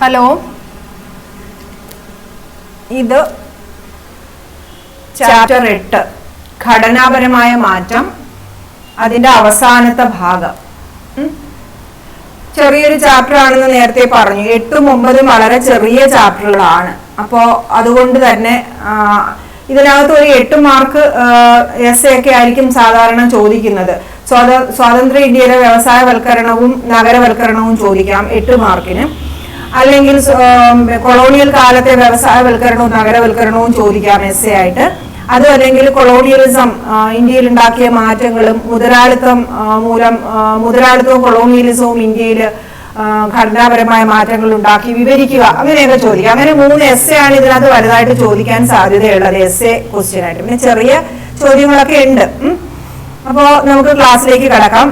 Hello, ഇത് chapter 8 ഘടനാപരമായ മാറ്റം, അതിന്റെ അവസാനത്തെ ഭാഗം. ചെറിയൊരു ചാപ്റ്റർ ആണെന്ന് നേരത്തെ പറഞ്ഞു. 8ഉം 9ഉം വളരെ ചെറിയ ചാപ്റ്ററുകളാണ്. അപ്പോ അതുകൊണ്ട് തന്നെ ഇതിനകത്ത് ഒരു 8 മാർക്ക് എസ് ഒക്കെ ആയിരിക്കും സാധാരണ ചോദിക്കുന്നത്. സ്വാതന്ത്ര്യ ഇന്ത്യയിലെ വ്യവസായവൽക്കരണവും നഗരവൽക്കരണവും ചോദിക്കാം 8 മാർക്കിന്. അല്ലെങ്കിൽ കൊളോണിയൽ കാലത്തെ വ്യവസായവൽക്കരണവും നഗരവൽക്കരണവും ചോദിക്കാം എസ് എ ആയിട്ട്. അത് അല്ലെങ്കിൽ കൊളോണിയലിസം, ഇന്ത്യയിൽ ഉണ്ടാക്കിയ മാറ്റങ്ങളും മുതലാളിത്തവും കൊളോണിയലിസവും ഇന്ത്യയിൽ ഘടനാപരമായ മാറ്റങ്ങൾ ഉണ്ടാക്കി വിവരിക്കുക, അങ്ങനെയൊക്കെ ചോദിക്കാം. അങ്ങനെ 3 എസ് എ ആണ് ഇതിനകത്ത് വലുതായിട്ട് ചോദിക്കാൻ സാധ്യതയുള്ളത്, എസ് എ ക്വസ്റ്റ്യൻ ആയിട്ട്. പിന്നെ ചെറിയ ചോദ്യങ്ങളൊക്കെ ഉണ്ട്. അപ്പോ നമുക്ക് ക്ലാസ്സിലേക്ക് കടക്കാം.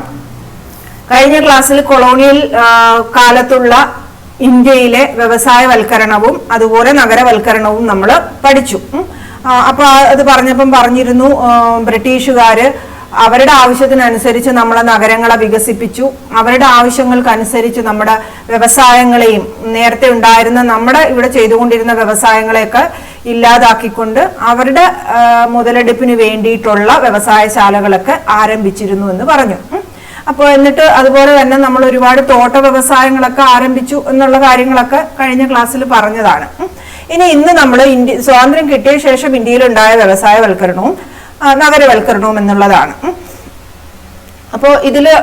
കഴിഞ്ഞ ക്ലാസ്സിൽ കൊളോണിയൽ കാലത്തുള്ള ഇന്ത്യയിലെ വ്യവസായവൽക്കരണവും അതുപോലെ നഗരവൽക്കരണവും നമ്മൾ പഠിച്ചു. അപ്പൊ അത് പറഞ്ഞിരുന്നു ബ്രിട്ടീഷുകാര് അവരുടെ ആവശ്യത്തിനനുസരിച്ച് നമ്മളെ നഗരങ്ങളെ വികസിപ്പിച്ചു. അവരുടെ ആവശ്യങ്ങൾക്കനുസരിച്ച് നമ്മുടെ വ്യവസായങ്ങളെയും നേരത്തെ ഉണ്ടായിരുന്ന നമ്മുടെ ഇവിടെ ചെയ്തുകൊണ്ടിരുന്ന വ്യവസായങ്ങളെയൊക്കെ ഇല്ലാതാക്കിക്കൊണ്ട് അവരുടെ മുതലെടുപ്പിന് വേണ്ടിയിട്ടുള്ള വ്യവസായശാലകളൊക്കെ ആരംഭിച്ചിരുന്നു എന്ന് പറഞ്ഞു. അപ്പോൾ എന്നിട്ട് അതുപോലെ തന്നെ നമ്മൾ ഒരുപാട് തോട്ട വ്യവസായങ്ങളൊക്കെ ആരംഭിച്ചു എന്നുള്ള കാര്യങ്ങളൊക്കെ കഴിഞ്ഞ ക്ലാസ്സിൽ പറഞ്ഞതാണ്. ഇന്ന് നമ്മൾ സ്വാതന്ത്ര്യം കിട്ടിയ ശേഷം ഇന്ത്യയിലുണ്ടായ വ്യവസായവൽക്കരണവും നഗരവൽക്കരണവും എന്നുള്ളതാണ്. അപ്പോൾ ഇതില്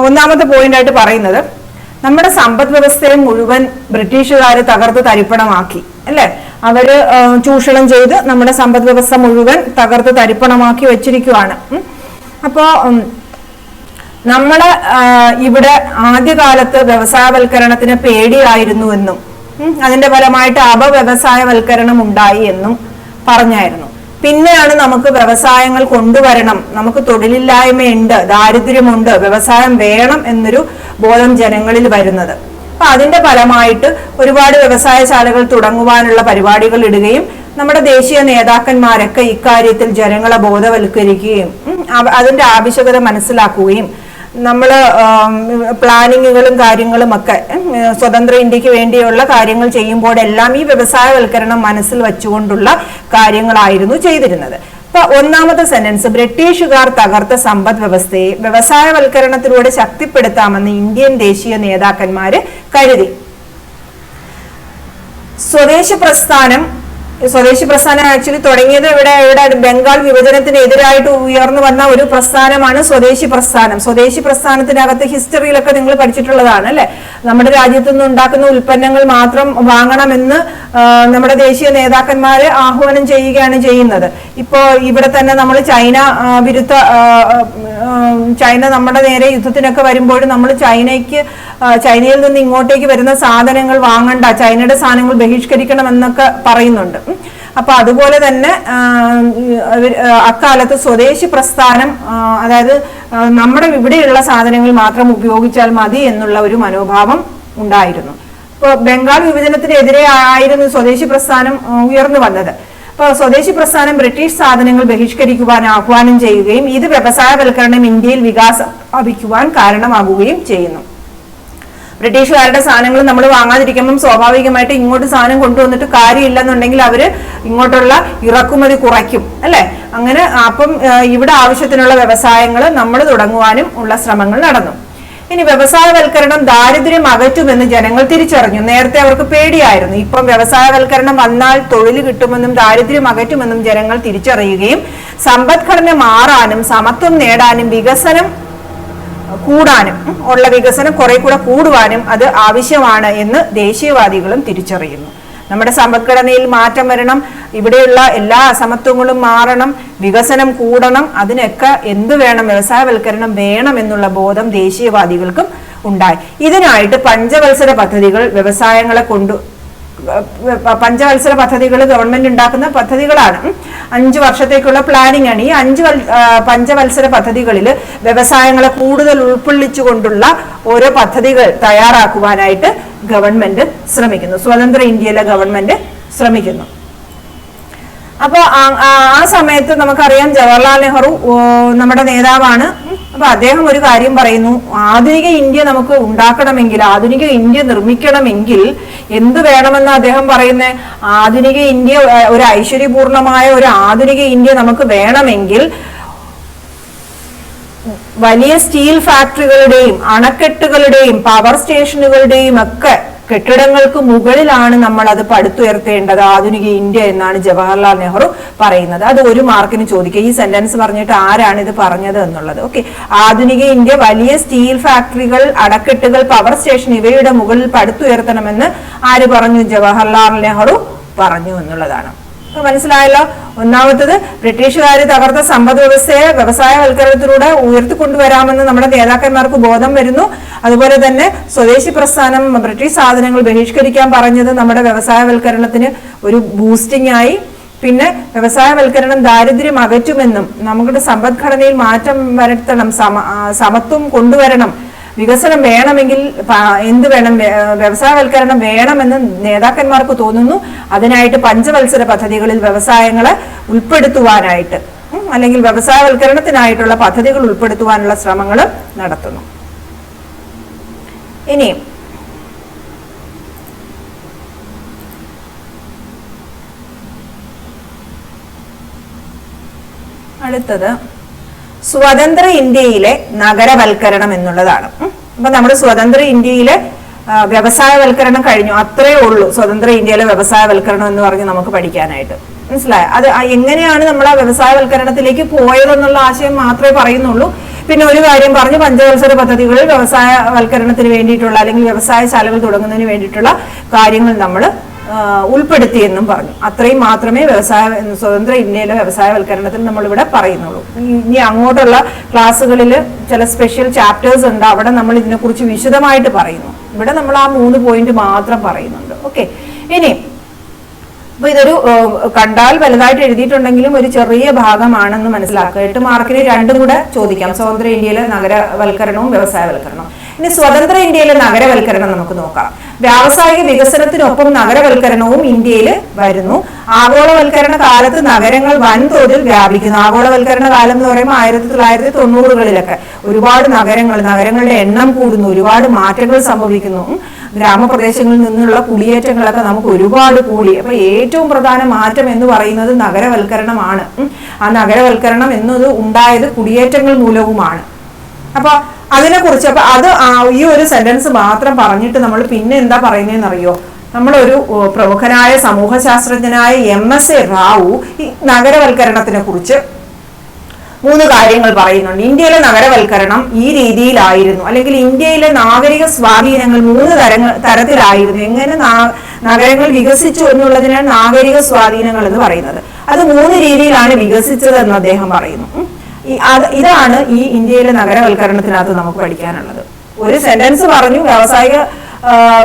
ഒന്നാമത്തെ പോയിന്റ് ആയിട്ട് പറയുന്നത്, നമ്മുടെ സമ്പദ് വ്യവസ്ഥയെ മുഴുവൻ ബ്രിട്ടീഷുകാർ തകർത്ത് തരിപ്പണമാക്കി, അല്ലെ? അവര് ചൂഷണം ചെയ്ത് നമ്മുടെ സമ്പദ് വ്യവസ്ഥ മുഴുവൻ തകർത്ത് തരിപ്പണമാക്കി വെച്ചിരിക്കുവാണ്. അപ്പോ നമ്മള് ഇവിടെ ആദ്യകാലത്ത് വ്യവസായവൽക്കരണത്തിന് പേടിയായിരുന്നുവെന്നും അതിന്റെ ഫലമായിട്ട് അപവ്യവസായവൽക്കരണം ഉണ്ടായി എന്നും പറഞ്ഞായിരുന്നു. പിന്നെയാണ് നമുക്ക് വ്യവസായങ്ങൾ കൊണ്ടുവരണം, നമുക്ക് തൊഴിലില്ലായ്മയുണ്ട്, ദാരിദ്ര്യമുണ്ട്, വ്യവസായം വേണം എന്നൊരു ബോധം ജനങ്ങളിൽ വരുന്നത്. അപ്പൊ അതിന്റെ ഫലമായിട്ട് ഒരുപാട് വ്യവസായശാലകൾ തുടങ്ങുവാനുള്ള പരിപാടികൾ ഇടുകയും നമ്മുടെ ദേശീയ നേതാക്കന്മാരൊക്കെ ഇക്കാര്യത്തിൽ ജനങ്ങളെ ബോധവൽക്കരിക്കുകയും അതിന്റെ ആവശ്യകത മനസ്സിലാക്കുകയും നമ്മള് പ്ലാനിങ്ങുകളും കാര്യങ്ങളും ഒക്കെ സ്വതന്ത്ര ഇന്ത്യക്ക് വേണ്ടിയുള്ള കാര്യങ്ങൾ ചെയ്യുമ്പോഴെല്ലാം ഈ വ്യവസായവൽക്കരണം മനസ്സിൽ വെച്ചുകൊണ്ടുള്ള കാര്യങ്ങളായിരുന്നു ചെയ്തിരുന്നത്. അപ്പൊ ഒന്നാമത്തെ സെന്റൻസ്, ബ്രിട്ടീഷുകാർ തകർത്ത സമ്പദ് വ്യവസ്ഥയെ വ്യവസായവൽക്കരണത്തിലൂടെ ശക്തിപ്പെടുത്താമെന്ന് ഇന്ത്യൻ ദേശീയ നേതാക്കന്മാര് കരുതി. സ്വദേശി പ്രസ്ഥാനം ആക്ച്വലി തുടങ്ങിയത് ഇവിടെ ബംഗാൾ വിഭജനത്തിനെതിരായിട്ട് ഉയർന്നു വന്ന ഒരു പ്രസ്ഥാനമാണ് സ്വദേശി പ്രസ്ഥാനം. സ്വദേശി പ്രസ്ഥാനത്തിനകത്ത് ഹിസ്റ്ററിയിലൊക്കെ നിങ്ങൾ പഠിച്ചിട്ടുള്ളതാണ്, അല്ലെ? നമ്മുടെ രാജ്യത്തു നിന്ന് ഉണ്ടാക്കുന്ന ഉൽപ്പന്നങ്ങൾ മാത്രം വാങ്ങണമെന്ന് നമ്മുടെ ദേശീയ നേതാക്കന്മാരെ ആഹ്വാനം ചെയ്യുകയാണ് ചെയ്യുന്നത്. ഇപ്പോ ഇവിടെ തന്നെ നമ്മൾ ചൈന നമ്മുടെ നേരെ യുദ്ധത്തിനൊക്കെ വരുമ്പോഴും നമ്മൾ ചൈനയിൽ നിന്ന് ഇങ്ങോട്ടേക്ക് വരുന്ന സാധനങ്ങൾ വാങ്ങണ്ട, ചൈനയുടെ സാധനങ്ങൾ ബഹിഷ്കരിക്കണം എന്നൊക്കെ പറയുന്നുണ്ട്. അപ്പൊ അതുപോലെ തന്നെ അക്കാലത്ത് സ്വദേശി പ്രസ്ഥാനം, അതായത് നമ്മുടെ ഇവിടെയുള്ള സാധനങ്ങൾ മാത്രം ഉപയോഗിച്ചാൽ മതി എന്നുള്ള ഒരു മനോഭാവം ഉണ്ടായിരുന്നു. ഇപ്പൊ ബംഗാൾ വിഭജനത്തിനെതിരെ ആയിരുന്നു സ്വദേശി പ്രസ്ഥാനം ഉയർന്നു വന്നത്. അപ്പൊ സ്വദേശി പ്രസ്ഥാനം ബ്രിട്ടീഷ് സാധനങ്ങൾ ബഹിഷ്കരിക്കുവാൻ ആഹ്വാനം ചെയ്യുകയും ഇത് വ്യവസായവൽക്കരണം ഇന്ത്യയിൽ വികാസം പ്രാപിക്കുവാൻ കാരണമാകുകയും ചെയ്യുന്നു. ബ്രിട്ടീഷുകാരുടെ സാധനങ്ങൾ നമ്മൾ വാങ്ങാതിരിക്കുമ്പം സ്വാഭാവികമായിട്ട് ഇങ്ങോട്ട് സാധനം കൊണ്ടുവന്നിട്ട് കാര്യമില്ലെന്നുണ്ടെങ്കിൽ അവര് ഇങ്ങോട്ടുള്ള ഇറക്കുമതി കുറയ്ക്കും, അല്ലെ? അങ്ങനെ അപ്പം ഇവിടെ ആവശ്യത്തിനുള്ള വ്യവസായങ്ങൾ നമ്മൾ തുടങ്ങുവാനും ഉള്ള ശ്രമങ്ങൾ നടന്നു. ഇനി വ്യവസായവൽക്കരണം ദാരിദ്ര്യം അകറ്റുമെന്ന് ജനങ്ങൾ തിരിച്ചറിഞ്ഞു. നേരത്തെ അവർക്ക് പേടിയായിരുന്നു. ഇപ്പം വ്യവസായവൽക്കരണം വന്നാൽ തൊഴിൽ കിട്ടുമെന്നും ദാരിദ്ര്യം അകറ്റുമെന്നും ജനങ്ങൾ തിരിച്ചറിയുകയും സമ്പദ്ഘടന മാറാനും സമത്വം നേടാനും വികസനം കൂടാനും ഉള്ള വികസനം കുറെ കൂടെ കൂടുവാനും അത് ആവശ്യമാണ് എന്ന് ദേശീയവാദികളും തിരിച്ചറിയുന്നു. നമ്മുടെ സമ്പദ്ഘടനയിൽ മാറ്റം വരണം, ഇവിടെയുള്ള എല്ലാ അസമത്വങ്ങളും മാറണം, വികസനം കൂടണം, അതിനൊക്കെ എന്ത് വേണം? വ്യവസായവൽക്കരണം വേണം എന്നുള്ള ബോധം ദേശീയവാദികൾക്കും ഉണ്ടായി. ഇതിനായിട്ട് പഞ്ചവത്സര പദ്ധതികൾ പഞ്ചവത്സര പദ്ധതികൾ ഗവൺമെന്റ് ഉണ്ടാക്കുന്ന പദ്ധതികളാണ്. 5 വർഷത്തേക്കുള്ള പ്ലാനിംഗ് ആണ്. ഈ 5 പഞ്ചവത്സര പദ്ധതികളിൽ വ്യവസായങ്ങളെ കൂടുതൽ ഉൾക്കൊള്ളിച്ചുകൊണ്ടുള്ള ഓരോ പദ്ധതികൾ തയ്യാറാക്കുവാനായിട്ട് ഗവൺമെന്റ് ശ്രമിക്കുന്നു. സ്വതന്ത്ര ഇന്ത്യയിലെ ഗവൺമെന്റ് ശ്രമിക്കുന്നു. അപ്പൊ ആ സമയത്ത് നമുക്കറിയാം ജവഹർലാൽ നെഹ്റു നമ്മുടെ നേതാവാണ്. അപ്പൊ അദ്ദേഹം ഒരു കാര്യം പറയുന്നു, ആധുനിക ഇന്ത്യ നമുക്ക് ഉണ്ടാക്കണമെങ്കിൽ, ആധുനിക ഇന്ത്യ നിർമ്മിക്കണമെങ്കിൽ എന്ത് വേണമെന്ന് അദ്ദേഹം പറയുന്നത്? ആധുനിക ഇന്ത്യ, ഒരു ഐശ്വര്യപൂർണമായ ഒരു ആധുനിക ഇന്ത്യ നമുക്ക് വേണമെങ്കിൽ വലിയ സ്റ്റീൽ ഫാക്ടറികളുടെയും അണക്കെട്ടുകളുടെയും പവർ സ്റ്റേഷനുകളുടെയും ഒക്കെ കെട്ടിടങ്ങൾക്ക് മുകളിലാണ് നമ്മൾ അത് പടുത്തുയർത്തേണ്ടത് ആധുനിക ഇന്ത്യ എന്നാണ് ജവഹർലാൽ നെഹ്റു പറയുന്നത്. അത് 1 മാർക്കിന് ചോദിക്കുക. ഈ സെന്റൻസ് പറഞ്ഞിട്ട് ആരാണ് ഇത് പറഞ്ഞത് എന്നുള്ളത്. ഓക്കെ, ആധുനിക ഇന്ത്യ വലിയ സ്റ്റീൽ ഫാക്ടറികൾ, അണക്കെട്ടുകൾ, പവർ സ്റ്റേഷൻ ഇവയുടെ മുകളിൽ പടുത്തുയർത്തണമെന്ന് ആര് പറഞ്ഞു? ജവഹർലാൽ നെഹ്റു പറഞ്ഞു എന്നുള്ളതാണ്. മനസ്സിലായല്ലോ. ഒന്നാമത്തത്, ബ്രിട്ടീഷുകാർ തകർത്ത സമ്പദ് വ്യവസ്ഥയെ വ്യവസായവൽക്കരണത്തിലൂടെ ഉയർത്തിക്കൊണ്ടുവരാമെന്ന് നമ്മുടെ നേതാക്കന്മാർക്ക് ബോധം വരുന്നു. അതുപോലെ തന്നെ സ്വദേശി പ്രസ്ഥാനം ബ്രിട്ടീഷ് സാധനങ്ങൾ ബഹിഷ്കരിക്കാൻ പറഞ്ഞത് നമ്മുടെ വ്യവസായവൽക്കരണത്തിന് ഒരു ബൂസ്റ്റിംഗ് ആയി. പിന്നെ വ്യവസായവൽക്കരണം ദാരിദ്ര്യം അകറ്റുമെന്നും നമ്മുടെ സമ്പദ്ഘടനയിൽ മാറ്റം വരുത്തണം, സമത്വം കൊണ്ടുവരണം, വികസനം വേണമെങ്കിൽ എന്ത് വേണം? വ്യവസായവൽക്കരണം വേണമെന്ന് നേതാക്കന്മാർക്ക് തോന്നുന്നു. അതിനായിട്ട് പഞ്ചവത്സര പദ്ധതികളിൽ വ്യവസായങ്ങളെ ഉൾപ്പെടുത്തുവാനായിട്ട് അല്ലെങ്കിൽ വ്യവസായവൽക്കരണത്തിനായിട്ടുള്ള പദ്ധതികൾ ഉൾപ്പെടുത്തുവാനുള്ള ശ്രമങ്ങൾ നടത്തുന്നു. ഇനി അടുത്തത് സ്വതന്ത്ര ഇന്ത്യയിലെ നഗരവൽക്കരണം എന്നുള്ളതാണ്. അപ്പൊ നമ്മുടെ സ്വതന്ത്ര ഇന്ത്യയിലെ വ്യവസായവൽക്കരണം കഴിഞ്ഞു, അത്രേ ഉള്ളൂ സ്വതന്ത്ര ഇന്ത്യയിലെ വ്യവസായവൽക്കരണം എന്ന് പറഞ്ഞ് നമുക്ക് പഠിക്കാനായിട്ട്. മനസ്സിലായോ? അത് എങ്ങനെയാണ് നമ്മൾ ആ വ്യവസായവൽക്കരണത്തിലേക്ക് പോയതെന്നുള്ള ആശയം മാത്രമേ പറയുന്നുള്ളൂ. പിന്നെ ഒരു കാര്യം പറഞ്ഞു, പഞ്ചവത്സര പദ്ധതികളിൽ വ്യവസായവൽക്കരണത്തിന് വേണ്ടിയിട്ടുള്ള അല്ലെങ്കിൽ വ്യവസായശാലകൾ തുടങ്ങുന്നതിന് വേണ്ടിയിട്ടുള്ള കാര്യങ്ങൾ നമ്മൾ ഉൾപ്പെടുത്തിയെന്നും പറഞ്ഞു. അത്രയും മാത്രമേ സ്വതന്ത്ര ഇന്ത്യയിലെ വ്യവസായവൽക്കരണത്തിൽ നമ്മളിവിടെ പറയുന്നുള്ളൂ. ഇനി അങ്ങോട്ടുള്ള ക്ലാസ്സുകളിൽ ചില സ്പെഷ്യൽ ചാപ്റ്റേഴ്സ് ഉണ്ട്, അവിടെ നമ്മൾ ഇതിനെക്കുറിച്ച് വിശദമായിട്ട് പറയുന്നു. ഇവിടെ നമ്മൾ ആ 3 പോയിന്റ് മാത്രം പറയുന്നുണ്ട്. ഓക്കെ, ഇനി അപ്പൊ ഇതൊരു കണ്ടാൽ വലുതായിട്ട് എഴുതിയിട്ടുണ്ടെങ്കിലും ഒരു ചെറിയ ഭാഗമാണെന്ന് മനസ്സിലാക്കുക. 8 മാർക്കിന് 2 കൂടെ ചോദിക്കാം, സ്വതന്ത്ര ഇന്ത്യയിലെ നഗരവൽക്കരണവും വ്യവസായവൽക്കരണവും. ഇനി സ്വതന്ത്ര ഇന്ത്യയിലെ നഗരവൽക്കരണം നമുക്ക് നോക്കാം. വ്യാവസായിക വികസനത്തിനൊപ്പം നഗരവൽക്കരണവും ഇന്ത്യയിൽ വരുന്നു. ആഗോളവൽക്കരണ കാലത്ത് നഗരങ്ങൾ വൻതോതിൽ വ്യാപിക്കുന്നു. ആഗോളവൽക്കരണ കാലം എന്ന് പറയുമ്പോൾ 1990-കളിലൊക്കെ ഒരുപാട് നഗരങ്ങളുടെ എണ്ണം കൂടുന്നു, ഒരുപാട് മാറ്റങ്ങൾ സംഭവിക്കുന്നു. ഗ്രാമപ്രദേശങ്ങളിൽ നിന്നുള്ള കുടിയേറ്റങ്ങളൊക്കെ നമുക്ക് ഒരുപാട് കൂടി. അപ്പൊ ഏറ്റവും പ്രധാന മാറ്റം എന്ന് പറയുന്നത് നഗരവൽക്കരണമാണ്. ആ നഗരവൽക്കരണം എന്നത് ഉണ്ടായത് കുടിയേറ്റങ്ങൾ മൂലവുമാണ്. അപ്പൊ അതിനെക്കുറിച്ച് അത് ഈ ഒരു സെന്റൻസ് മാത്രം പറഞ്ഞിട്ട് നമ്മൾ പിന്നെ എന്താ പറയുന്നതെന്ന് അറിയോ? നമ്മളൊരു പ്രമുഖനായ സമൂഹശാസ്ത്രജ്ഞനായ MSA റാവു ഈ നഗരവൽക്കരണത്തിനെ കുറിച്ച് 3 കാര്യങ്ങൾ പറയുന്നുണ്ട്. ഇന്ത്യയിലെ നഗരവൽക്കരണം ഈ രീതിയിലായിരുന്നു, അല്ലെങ്കിൽ ഇന്ത്യയിലെ നാഗരിക സ്വാധീനങ്ങൾ 3 തരത്തിലായിരുന്നു. എങ്ങനെ നഗരങ്ങൾ വികസിച്ചു എന്നുള്ളതിനാണ് നാഗരിക സ്വാധീനങ്ങൾ എന്ന് പറയുന്നത്. അത് 3 രീതിയിലാണ് വികസിച്ചതെന്ന് അദ്ദേഹം പറയുന്നു. ഇതാണ് ഈ ഇന്ത്യയിലെ നഗരവൽക്കരണത്തിനകത്ത് നമുക്ക് പഠിക്കാനുള്ളത്. ഒരു സെന്റൻസ് പറഞ്ഞു, വ്യാവസായിക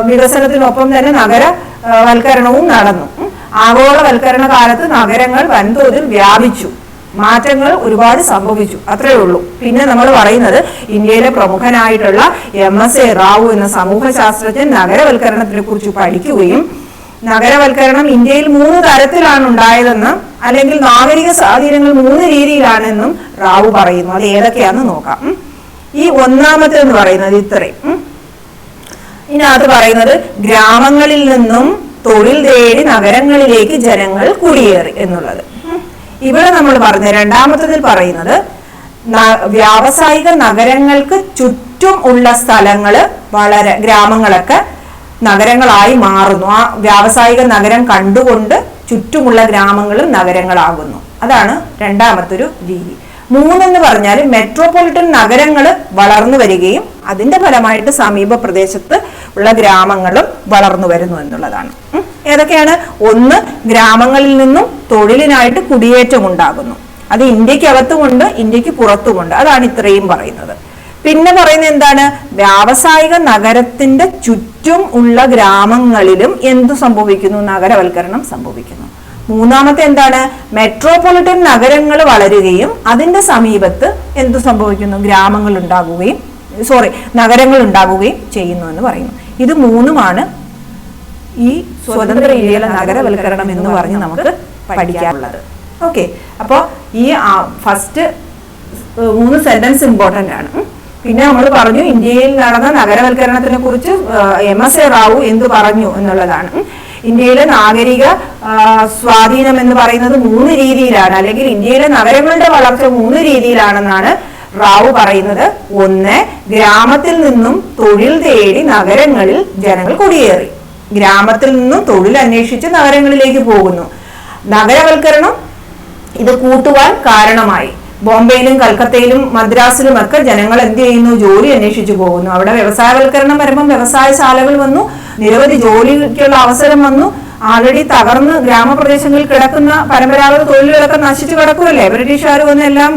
വികസനത്തിനൊപ്പം തന്നെ നഗരവൽക്കരണവും നടന്നു. ആഗോളവൽക്കരണ കാലത്ത് നഗരങ്ങൾ വൻതോതിൽ വ്യാപിച്ചു, മാറ്റങ്ങൾ ഒരുപാട് സംഭവിച്ചു, അത്രേ ഉള്ളൂ. പിന്നെ നമ്മൾ പറയുന്നത് ഇന്ത്യയിലെ പ്രമുഖനായിട്ടുള്ള MSA റാവു എന്ന സമൂഹ ശാസ്ത്രജ്ഞൻ നഗരവൽക്കരണത്തിനെ കുറിച്ച് പഠിക്കുകയും നഗരവൽക്കരണം ഇന്ത്യയിൽ 3 തരത്തിലാണ് ഉണ്ടായതെന്ന്, അല്ലെങ്കിൽ നാഗരിക സ്വാധീനങ്ങൾ 3 രീതിയിലാണെന്നും റാവു പറയുന്നു. അത് ഏതൊക്കെയാണെന്ന് നോക്കാം. ഈ ഒന്നാമത്തേന്ന് പറയുന്നത് ഇത്രയും. ഇതിനകത്ത് പറയുന്നത് ഗ്രാമങ്ങളിൽ നിന്നും തൊഴിൽ തേടി നഗരങ്ങളിലേക്ക് ജനങ്ങൾ കുടിയേറി എന്നുള്ളത്. ഇവിടെ നമ്മൾ പറഞ്ഞ രണ്ടാമത്തതിൽ പറയുന്നത് വ്യാവസായിക നഗരങ്ങൾക്ക് ചുറ്റും ഉള്ള സ്ഥലങ്ങള് വളരെ ഗ്രാമങ്ങളൊക്കെ നഗരങ്ങളായി മാറുന്നു. ആ വ്യാവസായിക നഗരം കണ്ടുകൊണ്ട് ചുറ്റുമുള്ള ഗ്രാമങ്ങളും നഗരങ്ങളാകുന്നു. അതാണ് രണ്ടാമത്തൊരു രീതി. 3 എന്ന് പറഞ്ഞാൽ മെട്രോപൊളിറ്റൻ നഗരങ്ങൾ വളർന്നു വരികയും അതിന്റെ ഫലമായിട്ട് സമീപ പ്രദേശത്ത് ഉള്ള ഗ്രാമങ്ങളും വളർന്നു വരുന്നു എന്നുള്ളതാണ്. ഏതൊക്കെയാണ്? 1, ഗ്രാമങ്ങളിൽ നിന്നും തൊഴിലിനായിട്ട് കുടിയേറ്റം ഉണ്ടാകുന്നു. അത് ഇന്ത്യക്കകത്തുമുണ്ട്, ഇന്ത്യക്ക് പുറത്തുമുണ്ട്. അതാണ് ഇത്രയും പറയുന്നത്. പിന്നെ പറയുന്നത് എന്താണ്? വ്യാവസായിക നഗരത്തിന്റെ ചുറ്റും ഉള്ള ഗ്രാമങ്ങളിലും എന്തു സംഭവിക്കുന്നു? നഗരവൽക്കരണം സംഭവിക്കുന്നു. 3-മത്തെ എന്താണ്? മെട്രോപൊളിറ്റൻ നഗരങ്ങൾ വളരുകയും അതിന്റെ സമീപത്ത് എന്തു സംഭവിക്കുന്നു? നഗരങ്ങൾ ഉണ്ടാകുകയും ചെയ്യുന്നു എന്ന് പറയുന്നു. ഇത് 3മാണ് ഈ സ്വതന്ത്ര ഇന്ത്യയിലെ നഗരവൽക്കരണം എന്ന് പറഞ്ഞ് നമുക്ക് പഠിക്കാനുള്ളത്. ഓക്കെ, അപ്പോൾ ഈ ഫസ്റ്റ് 3 സെന്റൻസ് ഇമ്പോർട്ടന്റ് ആണ്. പിന്നെ നമ്മൾ പറഞ്ഞു ഇന്ത്യയിൽ നടന്ന നഗരവൽക്കരണത്തിനെ കുറിച്ച് MSA റാവു എന്ത് പറഞ്ഞു എന്നുള്ളതാണ്. ഇന്ത്യയിലെ നാഗരിക സ്വാധീനം എന്ന് പറയുന്നത് 3 രീതിയിലാണ്, അല്ലെങ്കിൽ ഇന്ത്യയിലെ നഗരങ്ങളുടെ വളർച്ച 3 രീതിയിലാണെന്നാണ് റാവു പറയുന്നത്. 1, ഗ്രാമത്തിൽ നിന്നും തൊഴിൽ തേടി നഗരങ്ങളിൽ ജനങ്ങൾ കുടിയേറി. ഗ്രാമത്തിൽ നിന്നും തൊഴിൽ അന്വേഷിച്ച് നഗരങ്ങളിലേക്ക് പോകുന്നു. നഗരവൽക്കരണം ഇത് കൂട്ടുവാൻ കാരണമായി. ബോംബെയിലും കൽക്കത്തയിലും മദ്രാസിലും ഒക്കെ ജനങ്ങൾ എന്ത് ചെയ്യുന്നു? ജോലി അന്വേഷിച്ചു പോകുന്നു. അവിടെ വ്യവസായവൽക്കരണം വരുമ്പം വ്യവസായശാലകൾ വന്നു, നിരവധി ജോലിക്കുള്ള അവസരം വന്നു. ആൾറെഡി തകർന്ന് ഗ്രാമപ്രദേശങ്ങളിൽ കിടക്കുന്ന പരമ്പരാഗത തൊഴിലുകളൊക്കെ നശിച്ചു കിടക്കുമല്ലേ, ബ്രിട്ടീഷുകാർ വന്ന് എല്ലാം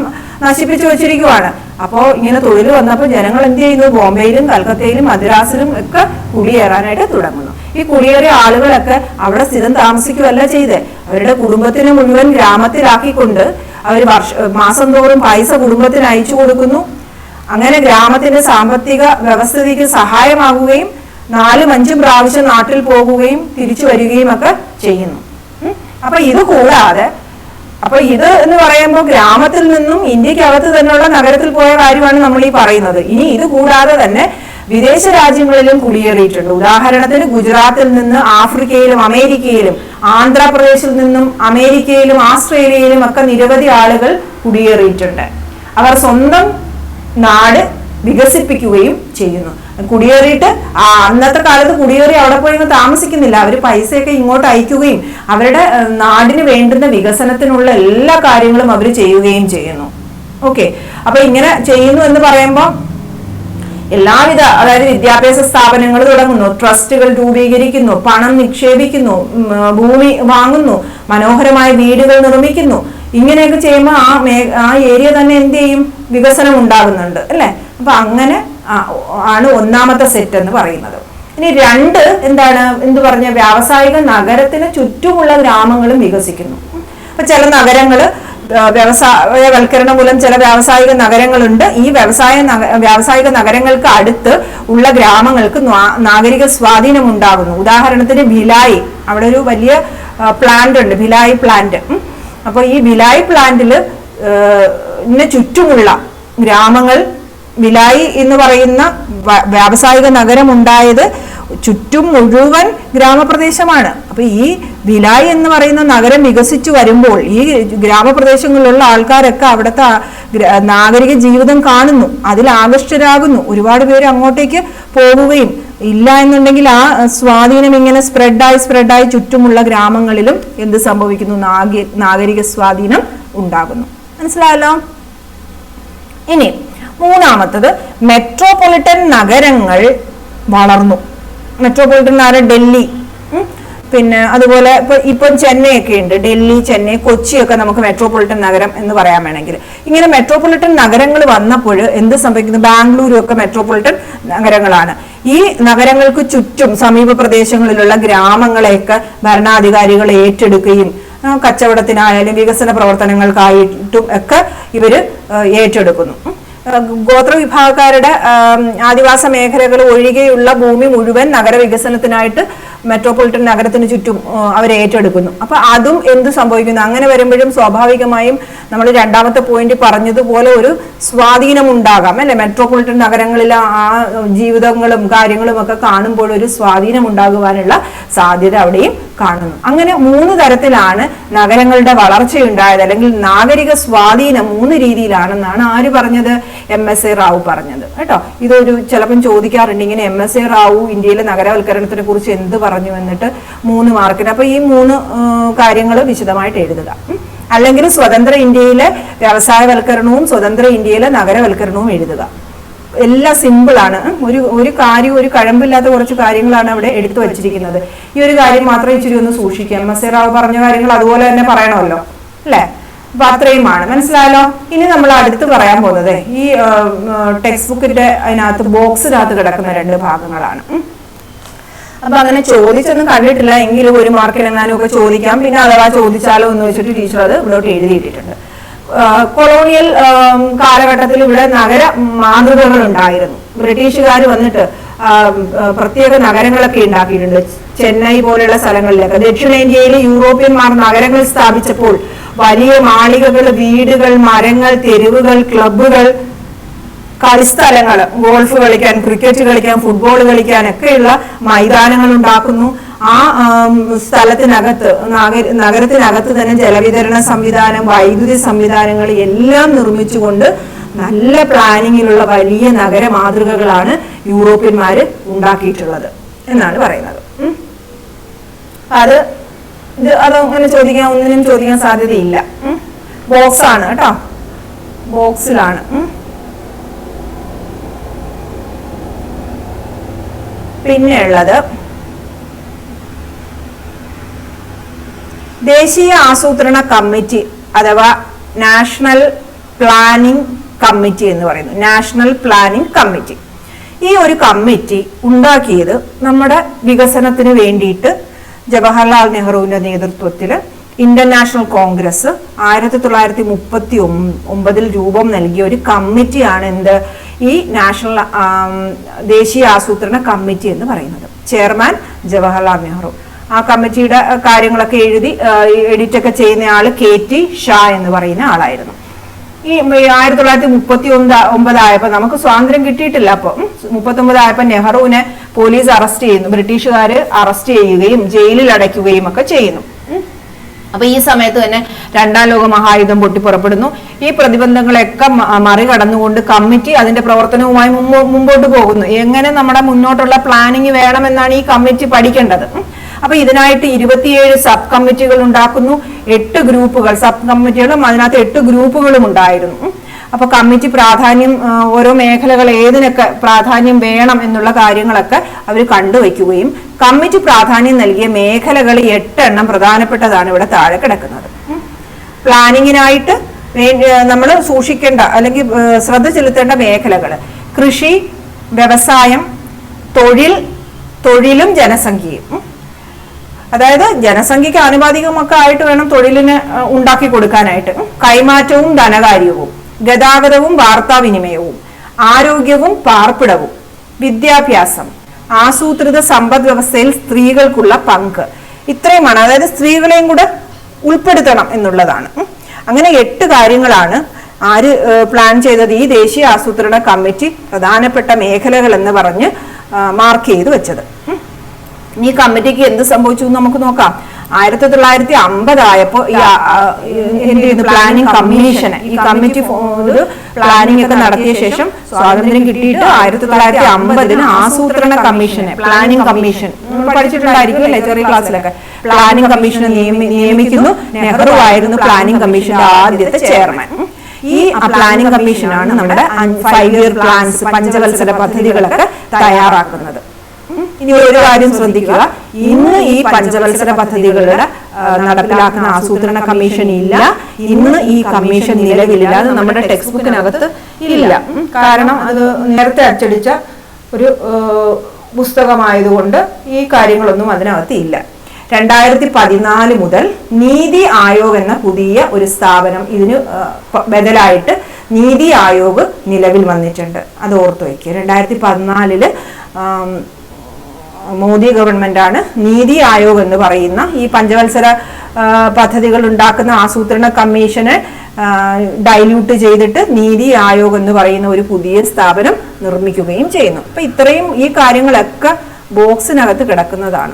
നശിപ്പിച്ചു വെച്ചിരിക്കുവാണ്. അപ്പോൾ ഇങ്ങനെ തൊഴിൽ വന്നപ്പോൾ ജനങ്ങൾ എന്ത് ചെയ്യുന്നു? ബോംബെയിലും കൽക്കത്തയിലും മദ്രാസിലും ഒക്കെ കുടിയേറാനായിട്ട് തുടങ്ങുന്നു. ഈ കുടിയേറിയ ആളുകളൊക്കെ അവിടെ സ്ഥിരം താമസിക്കുകയല്ല ചെയ്തേ, അവരുടെ കുടുംബത്തിന് മുഴുവൻ ഗ്രാമത്തിലാക്കിക്കൊണ്ട് അവർ മാസം തോറും പൈസ കുടുംബത്തിന് അയച്ചു കൊടുക്കുന്നു. അങ്ങനെ ഗ്രാമത്തിന്റെ സാമ്പത്തിക വ്യവസ്ഥിതിക്ക് സഹായമാകുകയും 4-5 പ്രാവശ്യം നാട്ടിൽ പോകുകയും തിരിച്ചു വരികയും ഒക്കെ ചെയ്യുന്നു. അപ്പൊ ഇത് കൂടാതെ, അപ്പൊ ഇത് എന്ന് പറയുമ്പോൾ ഗ്രാമത്തിൽ നിന്നും ഇന്ത്യക്കകത്ത് തന്നെയുള്ള നഗരത്തിൽ പോയ കാര്യമാണ് നമ്മൾ ഈ പറയുന്നത്. ഇനി ഇത് കൂടാതെ തന്നെ വിദേശ രാജ്യങ്ങളിലും കുടിയേറിയിട്ടുണ്ട്. ഉദാഹരണത്തിന് ഗുജറാത്തിൽ നിന്ന് ആഫ്രിക്കയിലും അമേരിക്കയിലും, ആന്ധ്രാപ്രദേശിൽ നിന്നും അമേരിക്കയിലും ആസ്ട്രേലിയയിലും ഒക്കെ നിരവധി ആളുകൾ കുടിയേറിയിട്ടുണ്ട്. അവർ സ്വന്തം നാട് വികസിപ്പിക്കുകയും ചെയ്യുന്നു. കുടിയേറിയിട്ട് അന്നത്തെ കാലത്ത് കുടിയേറി അവിടെ പോയി താമസിക്കുന്നില്ല, അവർ പൈസയൊക്കെ ഇങ്ങോട്ട് അയക്കുകയും അവരുടെ നാടിന് വേണ്ടുന്ന വികസനത്തിനുള്ള എല്ലാ കാര്യങ്ങളും അവർ ചെയ്യുകയും ചെയ്യുന്നു. ഓക്കെ, അപ്പൊ ഇങ്ങനെ ചെയ്യുന്നു എന്ന് പറയുമ്പോൾ എല്ലാവിധ, അതായത് വിദ്യാഭ്യാസ സ്ഥാപനങ്ങൾ തുടങ്ങുന്നു, ട്രസ്റ്റുകൾ രൂപീകരിക്കുന്നു, പണം നിക്ഷേപിക്കുന്നു, ഭൂമി വാങ്ങുന്നു, മനോഹരമായ വീടുകൾ നിർമ്മിക്കുന്നു. ഇങ്ങനെയൊക്കെ ചെയ്യുമ്പോൾ ആ ഏരിയ തന്നെ എന്ത് ചെയ്യും? വികസനം ഉണ്ടാകുന്നുണ്ട് അല്ലെ. അപ്പൊ അങ്ങനെ ആണ് ഒന്നാമത്തെ സെറ്റ് എന്ന് പറയുന്നത്. ഇനി 2 എന്താണ് എന്ത് പറഞ്ഞ? വ്യാവസായിക നഗരത്തിന് ചുറ്റുമുള്ള ഗ്രാമങ്ങളും വികസിക്കുന്നു. അപ്പൊ ചില നഗരങ്ങള് വ്യവസായവൽക്കരണം മൂലം ചില വ്യാവസായിക നഗരങ്ങളുണ്ട്. ഈ വ്യാവസായിക നഗരങ്ങൾക്ക് അടുത്ത് ഉള്ള ഗ്രാമങ്ങൾക്ക് നാഗരിക സ്വാധീനം ഉണ്ടാകുന്നു. ഉദാഹരണത്തിന് ഭിലായി, അവിടെ ഒരു വലിയ പ്ലാന്റ് ഉണ്ട്, ഭിലായി പ്ലാന്റ്. അപ്പൊ ഈ ഭിലായി പ്ലാന്റില് ചുറ്റുമുള്ള ഗ്രാമങ്ങൾ, ഭിലായി എന്ന് പറയുന്ന വ്യാവസായിക നഗരം ഉണ്ടായത് ചുറ്റും മുഴുവൻ ഗ്രാമപ്രദേശമാണ്. അപ്പൊ ഈ ഭിലായി എന്ന് പറയുന്ന നഗരം വികസിച്ചു വരുമ്പോൾ ഈ ഗ്രാമപ്രദേശങ്ങളിലുള്ള ആൾക്കാരൊക്കെ അവിടുത്തെ നാഗരിക ജീവിതം കാണുന്നു, അതിൽ ആകൃഷ്ടരാകുന്നു. ഒരുപാട് പേര് അങ്ങോട്ടേക്ക് പോകുകയും, ഇല്ല എന്നുണ്ടെങ്കിൽ ആ സ്വാധീനം ഇങ്ങനെ സ്പ്രെഡായി ചുറ്റുമുള്ള ഗ്രാമങ്ങളിലും എന്ത് സംഭവിക്കുന്നു? നാഗരിക സ്വാധീനം ഉണ്ടാകുന്നു. മനസ്സിലായല്ലോ? ഇനി 3ാമത്തത്, മെട്രോപൊളിറ്റൻ നഗരങ്ങൾ വളർന്നു. മെട്രോപൊളിറ്റൻ നഗരം ഡൽഹി, പിന്നെ അതുപോലെ ഇപ്പം ചെന്നൈ ഒക്കെ ഉണ്ട്. ഡൽഹി, ചെന്നൈ, കൊച്ചിയൊക്കെ നമുക്ക് മെട്രോപൊളിറ്റൻ നഗരം എന്ന് പറയാൻ വേണമെങ്കിൽ. ഇങ്ങനെ മെട്രോപൊളിറ്റൻ നഗരങ്ങൾ വന്നപ്പോൾ എന്ത് സംഭവിക്കുന്നു? ബാംഗ്ലൂരും ഒക്കെ മെട്രോപൊളിറ്റൻ നഗരങ്ങളാണ്. ഈ നഗരങ്ങൾക്ക് ചുറ്റും സമീപ പ്രദേശങ്ങളിലുള്ള ഗ്രാമങ്ങളെയൊക്കെ ഭരണാധികാരികൾ ഏറ്റെടുക്കുകയും കച്ചവടത്തിനായാലും വികസന പ്രവർത്തനങ്ങൾക്കായിട്ടും ഒക്കെ ഇവര് ഏറ്റെടുക്കുന്നു. ഗോത്രവിഭാഗക്കാരുടെ ആദിവാസ മേഖലകൾ ഒഴികെയുള്ള ഭൂമി മുഴുവൻ നഗരവികസനത്തിനായിട്ട് മെട്രോപൊളിറ്റൻ നഗരത്തിന് ചുറ്റും അവർ ഏറ്റെടുക്കുന്നു. അപ്പൊ അതും എന്ത് സംഭവിക്കുന്നു? അങ്ങനെ വരുമ്പോഴും സ്വാഭാവികമായും നമ്മൾ 2ാമത്തെ പോയിന്റ് പറഞ്ഞതുപോലെ ഒരു സ്വാധീനം ഉണ്ടാകാം അല്ലെ. മെട്രോപൊളിറ്റൻ നഗരങ്ങളിൽ ആ ജീവിതങ്ങളും കാര്യങ്ങളും ഒക്കെ കാണുമ്പോൾ ഒരു സ്വാധീനം ഉണ്ടാകുവാനുള്ള സാധ്യത അവിടെയും കാണുന്നു. അങ്ങനെ 3 തരത്തിലാണ് നഗരങ്ങളുടെ വളർച്ചയുണ്ടായത്, അല്ലെങ്കിൽ നാഗരിക സ്വാധീനം 3 രീതിയിലാണെന്നാണ് ആര് പറഞ്ഞത്? MSA റാവു പറഞ്ഞത് കേട്ടോ. ഇതൊരു ചിലപ്പം ചോദിക്കാറുണ്ട്, ഇങ്ങനെ MSA റാവു ഇന്ത്യയിലെ നഗരവൽക്കരണത്തിനെ കുറിച്ച് എന്ത് പറഞ്ഞു എന്നിട്ട് 3 മാർക്കിന്. അപ്പൊ ഈ 3 കാര്യങ്ങൾ വിശദമായിട്ട് എഴുതുക. അല്ലെങ്കിൽ സ്വതന്ത്ര ഇന്ത്യയിലെ വ്യവസായവൽക്കരണവും സ്വതന്ത്ര ഇന്ത്യയിലെ നഗരവൽക്കരണവും എഴുതുക. എല്ലാം സിമ്പിൾ ആണ്. ഒരു കാര്യം, ഒരു കഴമ്പില്ലാത്ത കുറച്ച് കാര്യങ്ങളാണ് അവിടെ എടുത്തു വച്ചിരിക്കുന്നത്. ഈ ഒരു കാര്യം മാത്രം ഇച്ചിരി ഒന്ന് സൂക്ഷിക്കുക. MSA റാവു പറഞ്ഞ കാര്യങ്ങൾ അതുപോലെ തന്നെ പറയണമല്ലോ അല്ലെ. അപ്പൊ അത്രയുമാണ്. മനസ്സിലായല്ലോ? ഇനി നമ്മൾ അടുത്ത് പറയാൻ പോകുന്നത് ഈ ടെക്സ്റ്റ് ബുക്കിന്റെ അതിനകത്ത് ബോക്സിനകത്ത് കിടക്കുന്ന 2 ഭാഗങ്ങളാണ്. അപ്പൊ അങ്ങനെ ചോദിച്ചൊന്നും കണ്ടിട്ടില്ല, എങ്കിലും 1 മാർക്കിന് എങ്ങാനും ഒക്കെ ചോദിക്കാം. പിന്നെ അഥവാ ചോദിച്ചാലോ എന്ന് വെച്ചിട്ട് ടീച്ചർ അത് ഇവിടോട്ട് എഴുതിയിട്ടിട്ടുണ്ട്. കൊളോണിയൽ കാലഘട്ടത്തിൽ ഇവിടെ നഗര മാതൃകകൾ ഉണ്ടായിരുന്നു. ബ്രിട്ടീഷുകാർ വന്നിട്ട് പ്രത്യേക നഗരങ്ങളൊക്കെ ഉണ്ടാക്കിയിട്ടുണ്ട്. ചെന്നൈ പോലെയുള്ള സ്ഥലങ്ങളിലൊക്കെ. ദക്ഷിണേന്ത്യയിലെ യൂറോപ്യന്മാർ നഗരങ്ങൾ സ്ഥാപിച്ചപ്പോൾ വലിയ മാളികകൾ, വീടുകൾ, മരങ്ങൾ, തെരുവുകൾ, ക്ലബ്ബുകൾ, കളിസ്ഥലങ്ങൾ, ഗോൾഫ് കളിക്കാൻ, ക്രിക്കറ്റ് കളിക്കാൻ, ഫുട്ബോൾ കളിക്കാനൊക്കെയുള്ള മൈതാനങ്ങൾ ഉണ്ടാക്കുന്നു. ആ സ്ഥലത്തിനകത്ത്, നഗരത്തിനകത്ത് തന്നെ ജലവിതരണ സംവിധാനം, വൈദ്യുതി സംവിധാനങ്ങൾ എല്ലാം നിർമ്മിച്ചുകൊണ്ട് നല്ല പ്ലാനിങ്ങിലുള്ള വലിയ നഗര മാതൃകകളാണ് യൂറോപ്യന്മാര് ഉണ്ടാക്കിയിട്ടുള്ളത് എന്നാണ് പറയുന്നത്. അതങ്ങനെ ഒന്നിനും ചോദിക്കാൻ സാധ്യതയില്ല. ബോക്സ് ആണ് കേട്ടോ, ബോക്സിലാണ്. പിന്നെ ഉള്ളത് ദേശീയ ആസൂത്രണ കമ്മിറ്റി അഥവാ നാഷണൽ പ്ലാനിംഗ് കമ്മിറ്റി എന്ന് പറയുന്നു. National planning committee. ഈ ഒരു കമ്മിറ്റി ഉണ്ടാക്കിയത് നമ്മുടെ വികസനത്തിന് വേണ്ടിയിട്ട് ജവഹർലാൽ നെഹ്റുവിന്റെ നേതൃത്വത്തിൽ ഇന്ത്യൻ നാഷണൽ കോൺഗ്രസ് 1939 രൂപം നൽകിയ ഒരു കമ്മിറ്റിയാണ് ഈ നാഷണൽ ദേശീയ ആസൂത്രണ കമ്മിറ്റി എന്ന് പറയുന്നത്. ചെയർമാൻ ജവഹർലാൽ നെഹ്റു. ആ കമ്മിറ്റിയുടെ കാര്യങ്ങളൊക്കെ എഡിറ്റൊക്കെ ചെയ്യുന്ന ആള് KT ഷാ എന്ന് പറയുന്ന ആളായിരുന്നു. ഈ 1939 ആയപ്പോ നമുക്ക് സ്വാതന്ത്ര്യം കിട്ടിയിട്ടില്ല. അപ്പൊ 39 ആയപ്പോ നെഹ്റുവിനെ പോലീസ് അറസ്റ്റ് ചെയ്യുന്നു, ബ്രിട്ടീഷുകാര് അറസ്റ്റ് ചെയ്യുകയും ജയിലിൽ അടയ്ക്കുകയും ഒക്കെ ചെയ്യുന്നു. അപ്പൊ ഈ സമയത്ത് തന്നെ രണ്ടാം ലോക മഹായുദ്ധം പൊട്ടിപ്പുറപ്പെടുന്നു. ഈ പ്രതിബന്ധങ്ങളൊക്കെ മറികടന്നുകൊണ്ട് കമ്മിറ്റി അതിന്റെ പ്രവർത്തനവുമായി മുമ്പോട്ട് പോകുന്നു. എങ്ങനെ നമ്മുടെ മുന്നോട്ടുള്ള പ്ലാനിങ് വേണമെന്നാണ് ഈ കമ്മിറ്റി പഠിക്കേണ്ടത്. അപ്പൊ ഇതിനായിട്ട് 27 സബ് കമ്മിറ്റികൾ ഉണ്ടാക്കുന്നു. 8 ഗ്രൂപ്പുകൾ, സബ് കമ്മിറ്റികളും അതിനകത്ത് 8 ഗ്രൂപ്പുകളും ഉണ്ടായിരുന്നു. അപ്പൊ കമ്മിറ്റി പ്രാധാന്യം, ഓരോ മേഖലകൾ ഏതിനൊക്കെ പ്രാധാന്യം വേണം എന്നുള്ള കാര്യങ്ങളൊക്കെ അവർ കണ്ടുവയ്ക്കുകയും കമ്മിറ്റി പ്രാധാന്യം നൽകിയ മേഖലകൾ 8 എണ്ണം പ്രധാനപ്പെട്ടതാണ് ഇവിടെ താഴെ കിടക്കുന്നത്. പ്ലാനിങ്ങിനായിട്ട് നമ്മൾ സൂക്ഷിക്കേണ്ട അല്ലെങ്കിൽ ശ്രദ്ധ ചെലുത്തേണ്ട മേഖലകൾ: കൃഷി, വ്യവസായം, തൊഴിലും ജനസംഖ്യയും. അതായത് ജനസംഖ്യക്ക് ആനുപാതികമൊക്കെ ആയിട്ട് വേണം തൊഴിലിന് ഉണ്ടാക്കി കൊടുക്കാനായിട്ട്. കൈമാറ്റവും ധനകാര്യവും, ഗതാഗതവും വാർത്താവിനിമയവും, ആരോഗ്യവും പാർപ്പിടവും, വിദ്യാഭ്യാസം, ആസൂത്രിത സമ്പദ് വ്യവസ്ഥയിൽ സ്ത്രീകൾക്കുള്ള പങ്ക്, ഇത്രയുമാണ്. അതായത് സ്ത്രീകളെയും കൂടെ ഉൾപ്പെടുത്തണം എന്നുള്ളതാണ്. അങ്ങനെ 8 കാര്യങ്ങളാണ് പ്ലാൻ ചെയ്തത് ഈ ദേശീയ ആസൂത്രണ കമ്മിറ്റി പ്രധാനപ്പെട്ട മേഖലകൾ എന്ന് പറഞ്ഞ് മാർക്ക് ചെയ്ത് വെച്ചത്. ഈ കമ്മിറ്റിക്ക് എന്ത് സംഭവിച്ചു നമുക്ക് നോക്കാം. 1950 ആയപ്പോ പ്ലാനിംഗ് കമ്മീഷന്, ഈ കമ്മിറ്റി പ്ലാനിംഗ് ഒക്കെ നടത്തിയ ശേഷം സ്വാതന്ത്ര്യം കിട്ടിയിട്ട് 1950 ആസൂത്രണ കമ്മീഷന്, പ്ലാനിംഗ് കമ്മീഷൻ പഠിച്ചിട്ടുണ്ടായിരിക്കും അല്ലെ ചെറിയ ക്ലാസ്സിലൊക്കെ. പ്ലാനിംഗ് കമ്മീഷനെ നിയമിക്കുന്നു. നെഹ്റു ആയിരുന്നു പ്ലാനിംഗ് കമ്മീഷന്റെ ആദ്യത്തെ ചെയർമാൻ. ഈ പ്ലാനിംഗ് കമ്മീഷനാണ് നമ്മുടെ 5 ഇയർ പ്ലാൻസ്, പഞ്ചവത്സര പദ്ധതികളൊക്കെ തയ്യാറാക്കുന്നത്. ഇനി ഒരു കാര്യം ശ്രദ്ധിക്കുക, ഇന്ന് ഈ പഞ്ചവത്സര പദ്ധതികളുടെ നടപ്പിലാക്കുന്ന ആസൂത്രണ കമ്മീഷൻ ഇല്ല. ഇന്ന് ഈ കമ്മീഷൻ നിലവിലില്ല. അത് നമ്മുടെ ടെക്സ്റ്റ് ബുക്കിനകത്ത് ഇല്ല. കാരണം അത് നേരത്തെ അച്ചടിച്ച ഒരു പുസ്തകമായതുകൊണ്ട് ഈ കാര്യങ്ങളൊന്നും അതിനകത്ത് ഇല്ല. 2014 മുതൽ നീതി ആയോഗ് എന്ന പുതിയ ഒരു സ്ഥാപനം, ഇതിന് ബദലായിട്ട് നീതി ആയോഗ് നിലവിൽ വന്നിട്ടുണ്ട്. അത് ഓർത്തു വയ്ക്കുക. 2014 മോദി ഗവൺമെന്റാണ് നീതി ആയോഗ് എന്ന് പറയുന്ന ഈ പഞ്ചവത്സര പദ്ധതികൾ ഉണ്ടാക്കുന്ന ആസൂത്രണ കമ്മീഷനെ ഡൈല്യൂട്ട് ചെയ്തിട്ട് നീതി ആയോഗ് എന്ന് പറയുന്ന ഒരു പുതിയ സ്ഥാപനം നിർമ്മിക്കുകയും ചെയ്യുന്നു. അപ്പൊ ഇത്രയും ഈ കാര്യങ്ങളൊക്കെ ബോക്സിനകത്ത് കിടക്കുന്നതാണ്.